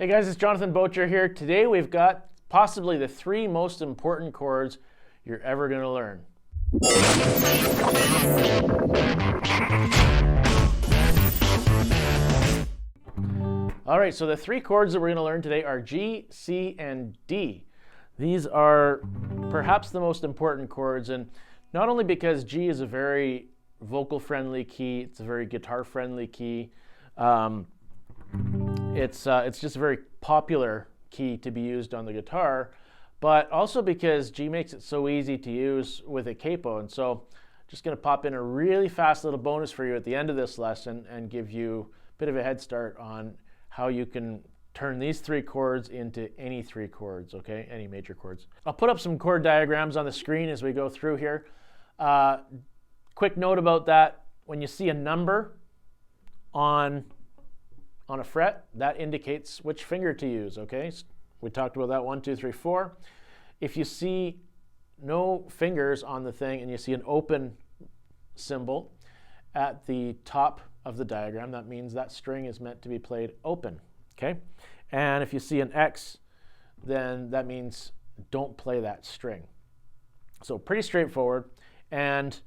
Hey guys, it's Jonathan Bocher here. Today we've got possibly the 3 most important chords you're ever going to learn. All right, so the 3 chords that we're going to learn today are G, C, and D. These are perhaps the most important chords, and not only because G is a very vocal-friendly key, it's a very guitar-friendly key. It's just a very popular key to be used on the guitar, but also because G makes it so easy to use with a capo. And so I'm just going to pop in a really fast little bonus for you at the end of this lesson and give you a bit of a head start on how you can turn these 3 chords into any 3 chords, okay? Any major chords. I'll put up some chord diagrams on the screen as we go through here. Quick note about that, when you see a number on a fret, that indicates which finger to use, okay? We talked about that, 1, 2, 3, 4. If you see no fingers on the thing and you see an open symbol at the top of the diagram, that means that string is meant to be played open, okay? And if you see an X, then that means don't play that string. So pretty straightforward, and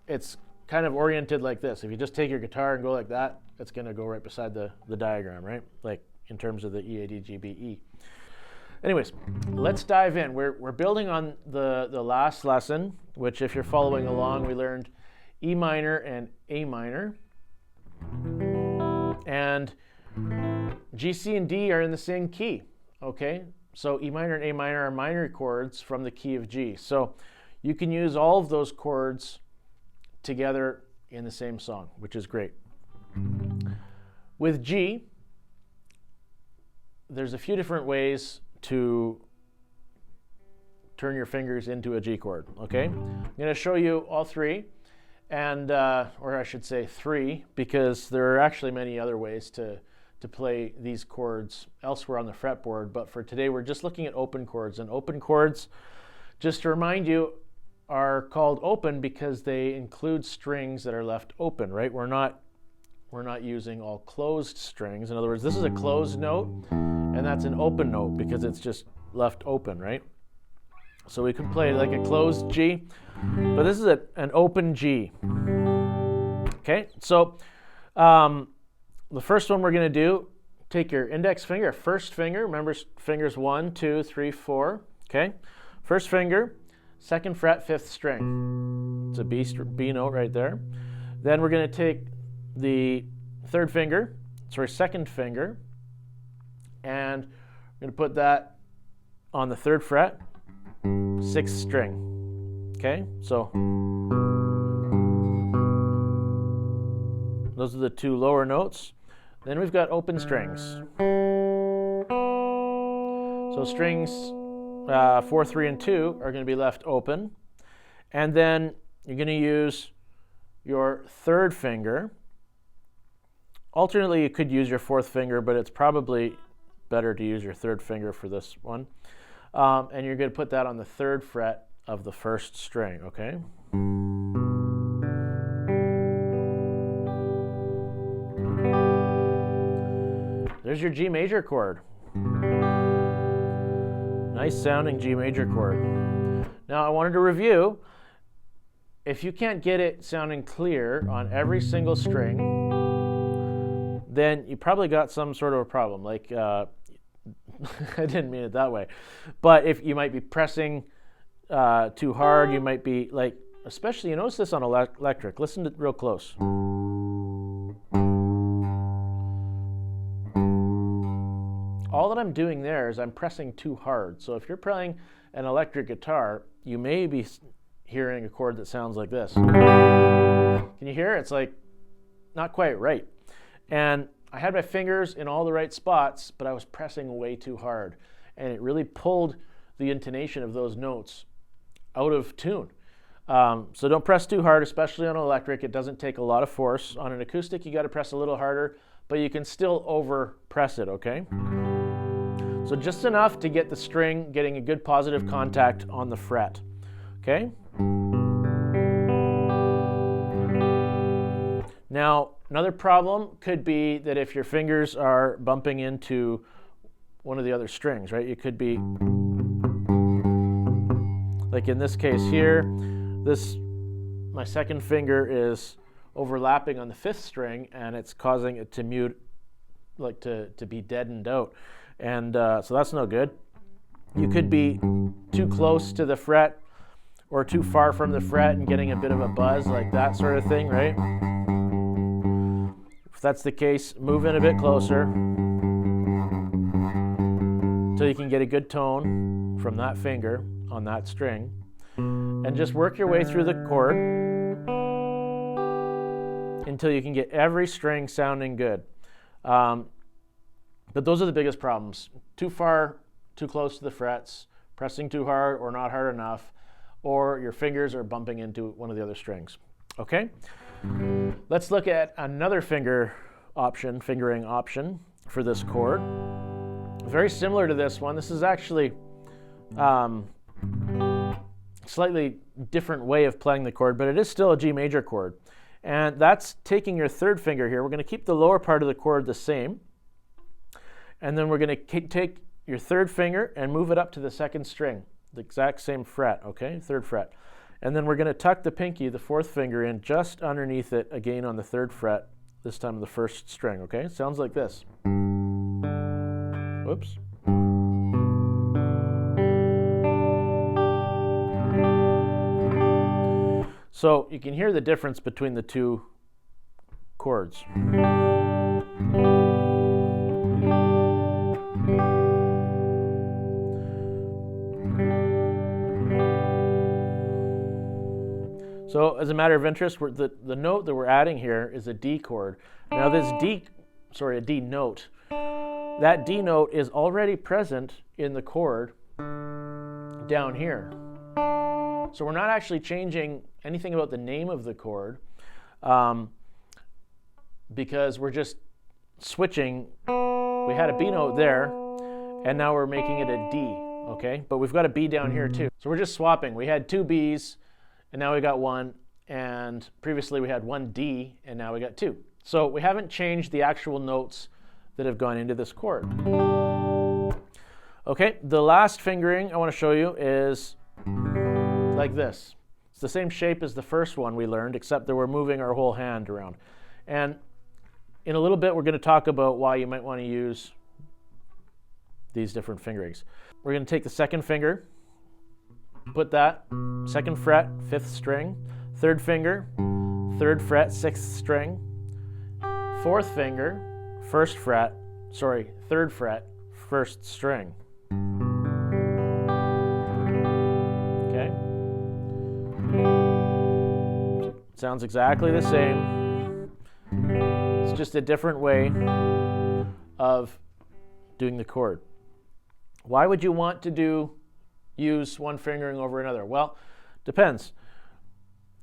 it's kind of oriented like this. If you just take your guitar and go like that, it's going to go right beside the diagram, right? Like in terms of the E, A, D, G, B, E. Anyways, let's dive in. We're building on the last lesson, which if you're following along, we learned E minor and A minor. And G, C, and D are in the same key, okay? So E minor and A minor are minor chords from the key of G. So you can use all of those chords together in the same song, which is great. With G, there's a few different ways to turn your fingers into a G chord, okay? I'm going to show you all 3, and or I should say 3, because there are actually many other ways to play these chords elsewhere on the fretboard, but for today we're just looking at open chords. And open chords, just to remind you, are called open because they include strings that are left open, right? We're not using all closed strings. In other words, this is a closed note, and that's an open note because it's just left open, right? So we can play like a closed G, but this is an open G. Okay, so the first one we're going to do, take your index finger, first finger, remember fingers 1, 2, 3, 4, okay? First finger, 2nd fret, 5th string. It's a B note right there. Then we're going to take the 3rd finger, 2nd finger, and we're going to put that on the 3rd fret, 6th string. Okay, so those are the 2 lower notes. Then we've got open strings. So strings 4, 3, and 2 are going to be left open. And then you're going to use your 3rd finger. Alternately, you could use your 4th finger, but it's probably better to use your 3rd finger for this one. And you're going to put that on the 3rd fret of the 1st string, okay? There's your G major chord. Nice sounding G major chord. Now I wanted to review, if you can't get it sounding clear on every single string, then you probably got some sort of a problem. Like, I didn't mean it that way. But if you might be pressing too hard, you might be like, especially, you notice this on electric. Listen to it real close. All that I'm doing there is I'm pressing too hard. So if you're playing an electric guitar, you may be hearing a chord that sounds like this. Can you hear it? It's like not quite right. And I had my fingers in all the right spots, but I was pressing way too hard. And it really pulled the intonation of those notes out of tune. So don't press too hard, especially on an electric. It doesn't take a lot of force. On an acoustic, you got to press a little harder, but you can still over press it, okay? So just enough to get the string getting a good positive contact on the fret, okay? Now, another problem could be that if your fingers are bumping into one of the other strings, right? It could be, like in this case here, my second finger is overlapping on the 5th string, and it's causing it to mute, like to be deadened out. And so that's no good. You could be too close to the fret or too far from the fret and getting a bit of a buzz, like that sort of thing, right? If that's the case, move in a bit closer until you can get a good tone from that finger on that string, and just work your way through the chord until you can get every string sounding good. But those are the biggest problems. Too far, too close to the frets, pressing too hard or not hard enough, or your fingers are bumping into one of the other strings. Okay? Let's look at another fingering option for this chord. Very similar to this one. This is actually slightly different way of playing the chord, but it is still a G major chord. And that's taking your 3rd finger here. We're going to keep the lower part of the chord the same. And then we're going to take your 3rd finger and move it up to the 2nd string, the exact same fret, okay? 3rd fret. And then we're going to tuck the pinky, the 4th finger, in just underneath it, again on the 3rd fret, this time the 1st string, okay? Sounds like this. Whoops. So you can hear the difference between the two chords. So as a matter of interest, the note that we're adding here is a D chord. Now this a D note. That D note is already present in the chord down here. So we're not actually changing anything about the name of the chord because we're just switching. We had a B note there, and now we're making it a D, okay? But we've got a B down here too. So we're just swapping. We had 2 Bs, and now we got 1, and previously we had 1 D, and now we got 2. So we haven't changed the actual notes that have gone into this chord. Okay, the last fingering I want to show you is like this. It's the same shape as the first one we learned, except that we're moving our whole hand around. And in a little bit, we're going to talk about why you might want to use these different fingerings. We're going to take the 2nd finger, put that 2nd fret, 5th string, 3rd finger, 3rd fret, 6th string, 4th finger, 3rd fret, 1st string. Okay? Sounds exactly the same. It's just a different way of doing the chord. Why would you want to use one fingering over another? Well, depends.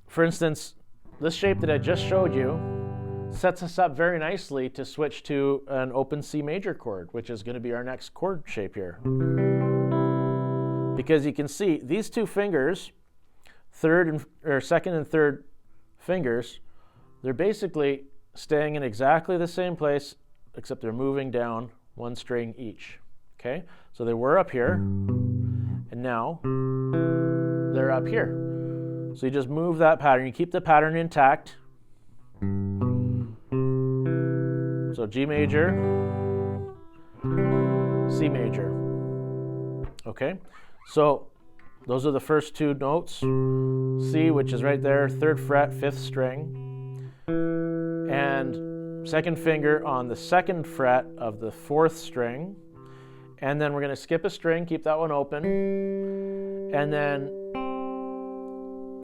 For instance, this shape that I just showed you sets us up very nicely to switch to an open C major chord, which is going to be our next chord shape here. Because you can see these 2 fingers, 2nd and 3rd fingers, they're basically staying in exactly the same place, except they're moving down 1 string each. Okay, so they were up here, and now they're up here. So you just move that pattern. You keep the pattern intact. So G major, C major. Okay, so those are the first 2 notes. C, which is right there, 3rd fret, 5th string, and 2nd finger on the 2nd fret of the 4th string. And then we're going to skip a string, keep that one open, and then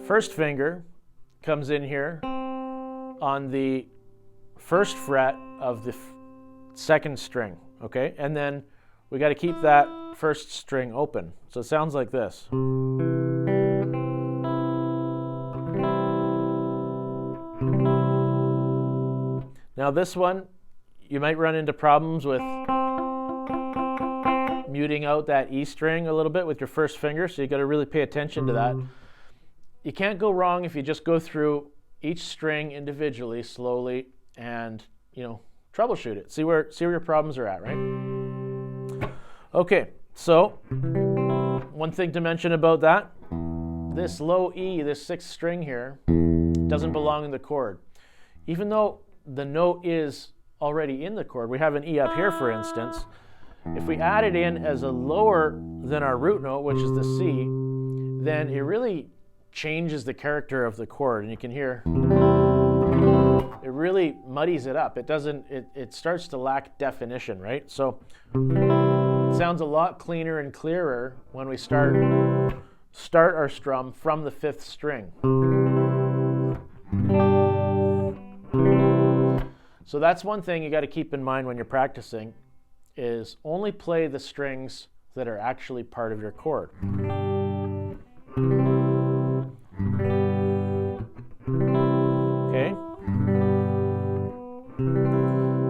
1st finger comes in here on the 1st fret of the 2nd string, okay? And then we got to keep that 1st string open. So it sounds like this. Now this one, you might run into problems with muting out that E string a little bit with your 1st finger, so you got to really pay attention to that. You can't go wrong if you just go through each string individually, slowly, and troubleshoot it. See where your problems are at, right? Okay, so one thing to mention about that, this low E, this 6th string here, doesn't belong in the chord. Even though the note is already in the chord, we have an E up here, for instance. If we add it in as a lower than our root note, which is the C, then it really changes the character of the chord, and you can hear it really muddies it up. It starts to lack definition, right? So it sounds a lot cleaner and clearer when we start our strum from the 5th string. So that's one thing you got to keep in mind when you're practicing, is only play the strings that are actually part of your chord. Okay?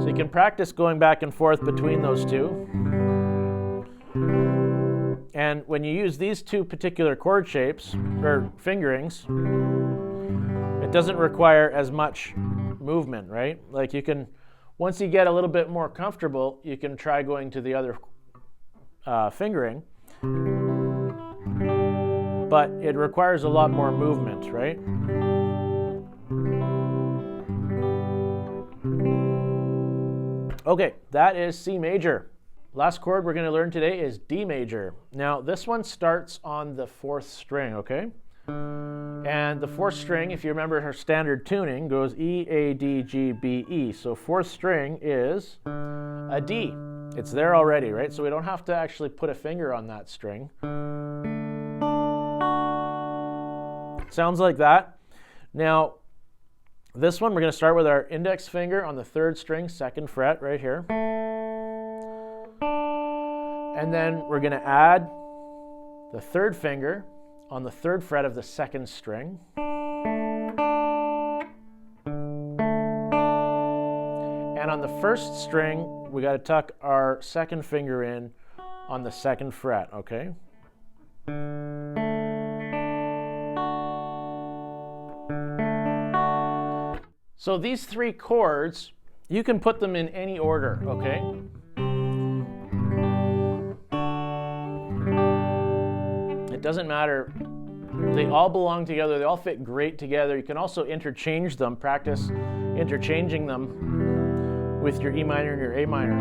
So you can practice going back and forth between those two. And when you use these two particular chord shapes, or fingerings, it doesn't require as much movement, right? Like you can, once you get a little bit more comfortable, you can try going to the other fingering. But it requires a lot more movement, right? Okay, that is C major. Last chord we're going to learn today is D major. Now, this one starts on the 4th string, okay? And the 4th string, if you remember her standard tuning, goes E, A, D, G, B, E. So 4th string is a D. It's there already, right? So we don't have to actually put a finger on that string. Sounds like that. Now, this one we're going to start with our index finger on the 3rd string, 2nd fret, right here. And then we're going to add the 3rd finger on the 3rd fret of the 2nd string. And on the 1st string, we got to tuck our 2nd finger in on the 2nd fret, okay? So these 3 chords, you can put them in any order, okay? It doesn't matter. They all belong together. They all fit great together. You can also interchange them, practice interchanging them with your E minor and your A minor.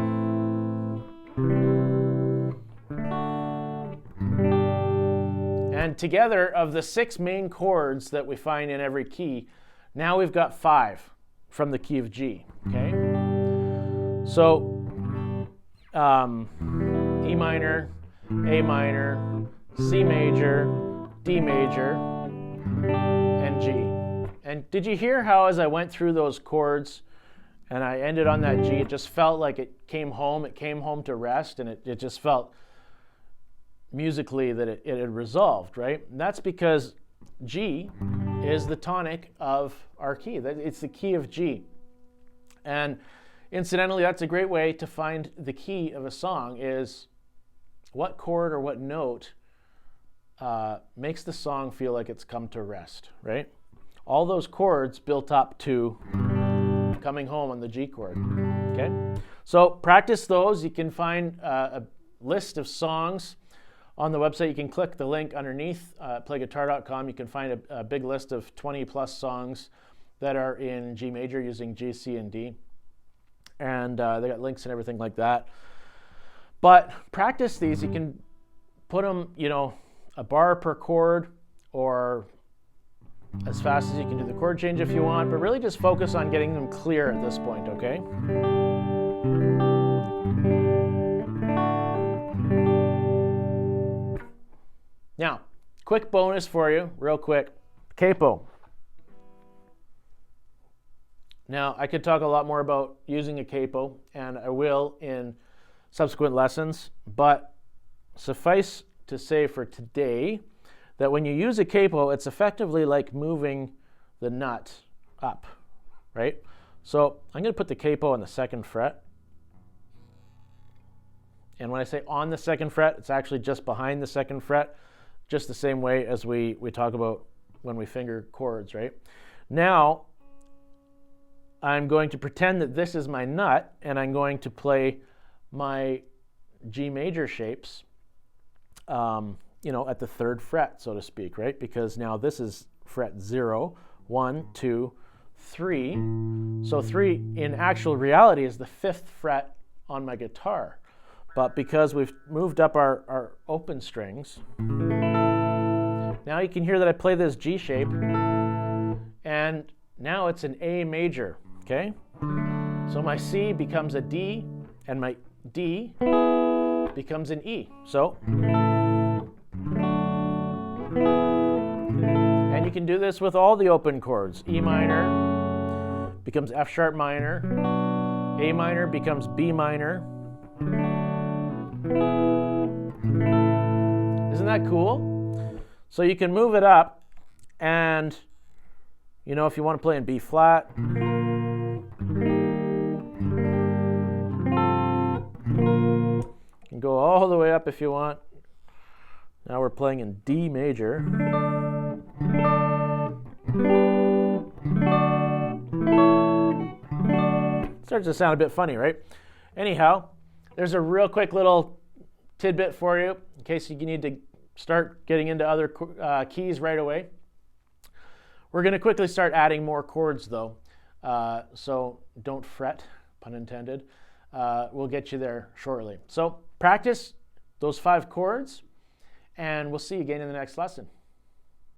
And together, of the 6 main chords that we find in every key, now we've got 5 from the key of G, okay? So, E minor, A minor, C major, D major, and G. And did you hear how as I went through those chords and I ended on that G, it just felt like it came home to rest, and it just felt musically that it had resolved, right? And that's because G is the tonic of our key. It's the key of G. And incidentally, that's a great way to find the key of a song, is what chord or what note makes the song feel like it's come to rest, right? All those chords built up to coming home on the G chord, okay? So practice those. You can find a list of songs on the website. You can click the link underneath PlayGuitar.com. You can find a big list of 20 plus songs that are in G major using G, C, and D. And they got links and everything like that. But practice these. You can put them, you know, a bar per chord, or as fast as you can do the chord change if you want, but really just focus on getting them clear at this point, okay? Now, quick bonus for you, real quick, capo. Now, I could talk a lot more about using a capo, and I will in subsequent lessons, but suffice to say for today that when you use a capo, it's effectively like moving the nut up, right? So I'm going to put the capo on the 2nd fret. And when I say on the 2nd fret, it's actually just behind the 2nd fret, just the same way as we talk about when we finger chords, right? Now, I'm going to pretend that this is my nut, and I'm going to play my G major shapes, you know, at the 3rd fret, so to speak, right? Because now this is fret 0, 1, 2, 3. So 3 in actual reality is the 5th fret on my guitar. But because we've moved up our open strings, now you can hear that I play this G shape, and now it's an A major, okay? So my C becomes a D, and my D becomes an E. So, and you can do this with all the open chords. E minor becomes F sharp minor, A minor becomes B minor. Isn't that cool? So you can move it up, and you know, if you want to play in B flat, you can go all the way up if you want. Now we're playing in D major. Starts to sound a bit funny, right? Anyhow, there's a real quick little tidbit for you in case you need to start getting into other keys right away. We're going to quickly start adding more chords though, so don't fret, pun intended. We'll get you there shortly. So practice those 5 chords, and we'll see you again in the next lesson.